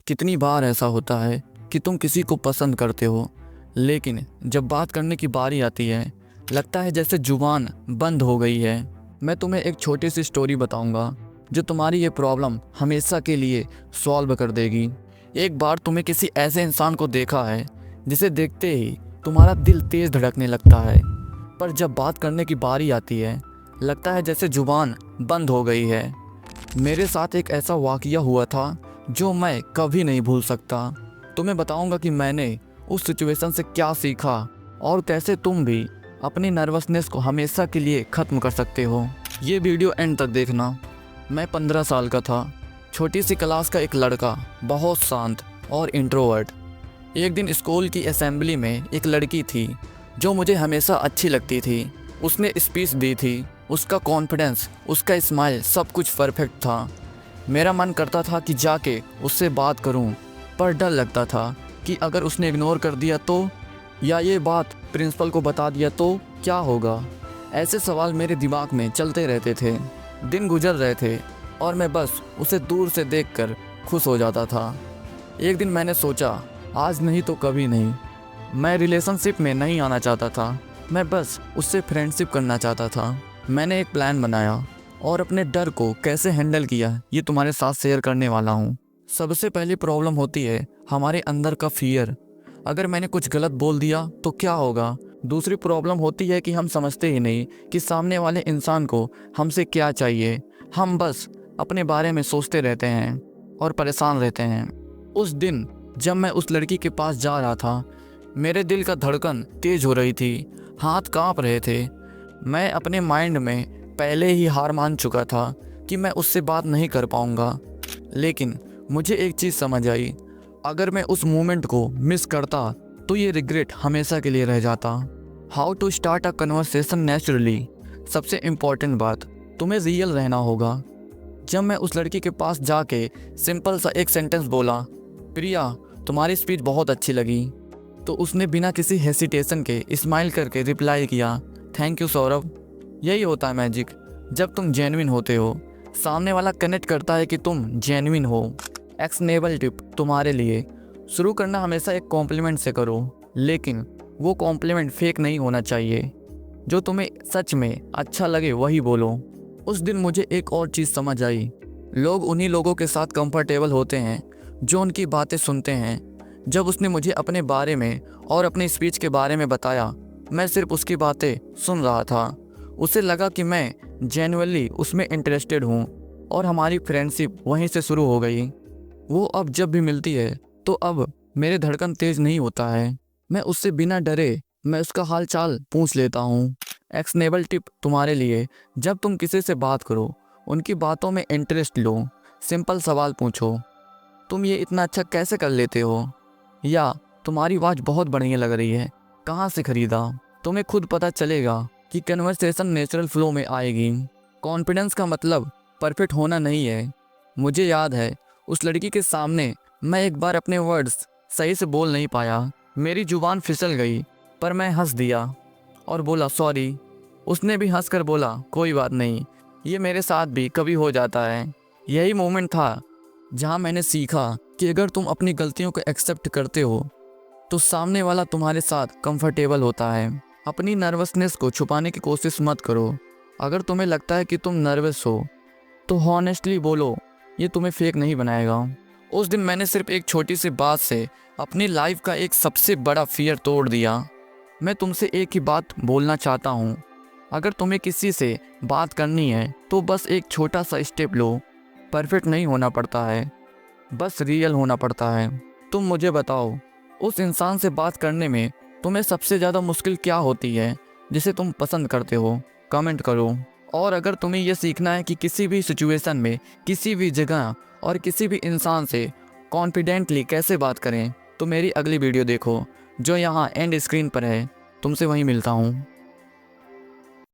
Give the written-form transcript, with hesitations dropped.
कितनी बार ऐसा होता है कि तुम किसी को पसंद करते हो, लेकिन जब बात करने की बारी आती है लगता है जैसे जुबान बंद हो गई है। मैं तुम्हें एक छोटी सी स्टोरी बताऊंगा जो तुम्हारी ये प्रॉब्लम हमेशा के लिए सॉल्व कर देगी। एक बार तुम्हें किसी ऐसे इंसान को देखा है जिसे देखते ही तुम्हारा दिल तेज़ धड़कने लगता है, पर जब बात करने की बारी आती है लगता है जैसे जुबान बंद हो गई है। मेरे साथ एक ऐसा वाक़या हुआ था जो मैं कभी नहीं भूल सकता। तुम्हें बताऊंगा कि मैंने उस सिचुएशन से क्या सीखा और कैसे तुम भी अपनी नर्वसनेस को हमेशा के लिए ख़त्म कर सकते हो। ये वीडियो एंड तक देखना। मैं 15 साल का था, छोटी सी क्लास का एक लड़का, बहुत शांत और इंट्रोवर्ट। एक दिन स्कूल की असेंबली में एक लड़की थी जो मुझे हमेशा अच्छी लगती थी। उसने स्पीच दी थी, उसका कॉन्फिडेंस, उसका स्माइल, सब कुछ परफेक्ट था। मेरा मन करता था कि जाके उससे बात करूं, पर डर लगता था कि अगर उसने इग्नोर कर दिया तो, या ये बात प्रिंसिपल को बता दिया तो क्या होगा। ऐसे सवाल मेरे दिमाग में चलते रहते थे। दिन गुजर रहे थे और मैं बस उसे दूर से देखकर खुश हो जाता था। एक दिन मैंने सोचा, आज नहीं तो कभी नहीं। मैं रिलेशनशिप में नहीं आना चाहता था, मैं बस उससे फ्रेंडशिप करना चाहता था। मैंने एक प्लान बनाया और अपने डर को कैसे हैंडल किया ये तुम्हारे साथ शेयर करने वाला हूँ। सबसे पहली प्रॉब्लम होती है हमारे अंदर का फियर। अगर मैंने कुछ गलत बोल दिया तो क्या होगा। दूसरी प्रॉब्लम होती है कि हम समझते ही नहीं कि सामने वाले इंसान को हमसे क्या चाहिए। हम बस अपने बारे में सोचते रहते हैं और परेशान रहते हैं। उस दिन जब मैं उस लड़की के पास जा रहा था, मेरे दिल का धड़कन तेज हो रही थी, हाथ कांप रहे थे। मैं अपने माइंड में पहले ही हार मान चुका था कि मैं उससे बात नहीं कर पाऊंगा। लेकिन मुझे एक चीज़ समझ आई, अगर मैं उस मोमेंट को मिस करता तो ये रिग्रेट हमेशा के लिए रह जाता। How to start a conversation naturally. सबसे इम्पॉर्टेंट बात, तुम्हें रियल रहना होगा। जब मैं उस लड़की के पास जाके सिंपल सा एक सेंटेंस बोला, प्रिया तुम्हारी स्पीच बहुत अच्छी लगी, तो उसने बिना किसी हेसिटेशन के स्माइल करके रिप्लाई किया, थैंक यू सौरभ। यही होता है मैजिक। जब तुम जेन्युइन होते हो, सामने वाला कनेक्ट करता है कि तुम जेन्युइन हो। एक्शनेबल टिप तुम्हारे लिए, शुरू करना हमेशा एक कॉम्प्लीमेंट से करो, लेकिन वो कॉम्प्लीमेंट फेक नहीं होना चाहिए। जो तुम्हें सच में अच्छा लगे वही बोलो। उस दिन मुझे एक और चीज़ समझ आई, लोग उन्हीं लोगों के साथ कंफर्टेबल होते हैं जो उनकी बातें सुनते हैं। जब उसने मुझे अपने बारे में और अपनी स्पीच के बारे में बताया, मैं सिर्फ उसकी बातें सुन रहा था। उसे लगा कि मैं जेन्युइनली उसमें इंटरेस्टेड हूँ और हमारी फ्रेंडशिप वहीं से शुरू हो गई। वो अब जब भी मिलती है तो अब मेरे धड़कन तेज नहीं होता है। मैं उससे बिना डरे मैं उसका हाल चाल पूछ लेता हूँ। एक्शनेबल टिप तुम्हारे लिए, जब तुम किसी से बात करो उनकी बातों में इंटरेस्ट लो। सिंपल सवाल पूछो, तुम ये इतना अच्छा कैसे कर लेते हो, या तुम्हारी वॉच बहुत बढ़िया लग रही है, कहाँ से खरीदा। तुम्हें खुद पता चलेगा कि कन्वर्सेशन नेचुरल फ्लो में आएगी। कॉन्फिडेंस का मतलब परफेक्ट होना नहीं है। मुझे याद है उस लड़की के सामने मैं एक बार अपने वर्ड्स सही से बोल नहीं पाया, मेरी जुबान फिसल गई, पर मैं हंस दिया और बोला सॉरी। उसने भी हंसकर बोला कोई बात नहीं, ये मेरे साथ भी कभी हो जाता है। यही मोमेंट था जहाँ मैंने सीखा कि अगर तुम अपनी गलतियों को एक्सेप्ट करते हो तो सामने वाला तुम्हारे साथ कंफर्टेबल होता है। अपनी नर्वसनेस को छुपाने की कोशिश मत करो। अगर तुम्हें लगता है कि तुम नर्वस हो तो हॉनेस्टली बोलो, ये तुम्हें फेक नहीं बनाएगा। उस दिन मैंने सिर्फ एक छोटी सी बात से अपनी लाइफ का एक सबसे बड़ा फियर तोड़ दिया। मैं तुमसे एक ही बात बोलना चाहता हूँ, अगर तुम्हें किसी से बात करनी है तो बस एक छोटा सा स्टेप लो। परफेक्ट नहीं होना पड़ता है, बस रियल होना पड़ता है। तुम मुझे बताओ, उस इंसान से बात करने में तुम्हें सबसे ज़्यादा मुश्किल क्या होती है जिसे तुम पसंद करते हो। कमेंट करो। और अगर तुम्हें यह सीखना है कि किसी भी सिचुएशन में, किसी भी जगह और किसी भी इंसान से कॉन्फिडेंटली कैसे बात करें, तो मेरी अगली वीडियो देखो जो यहाँ एंड स्क्रीन पर है। तुमसे वहीं मिलता हूँ।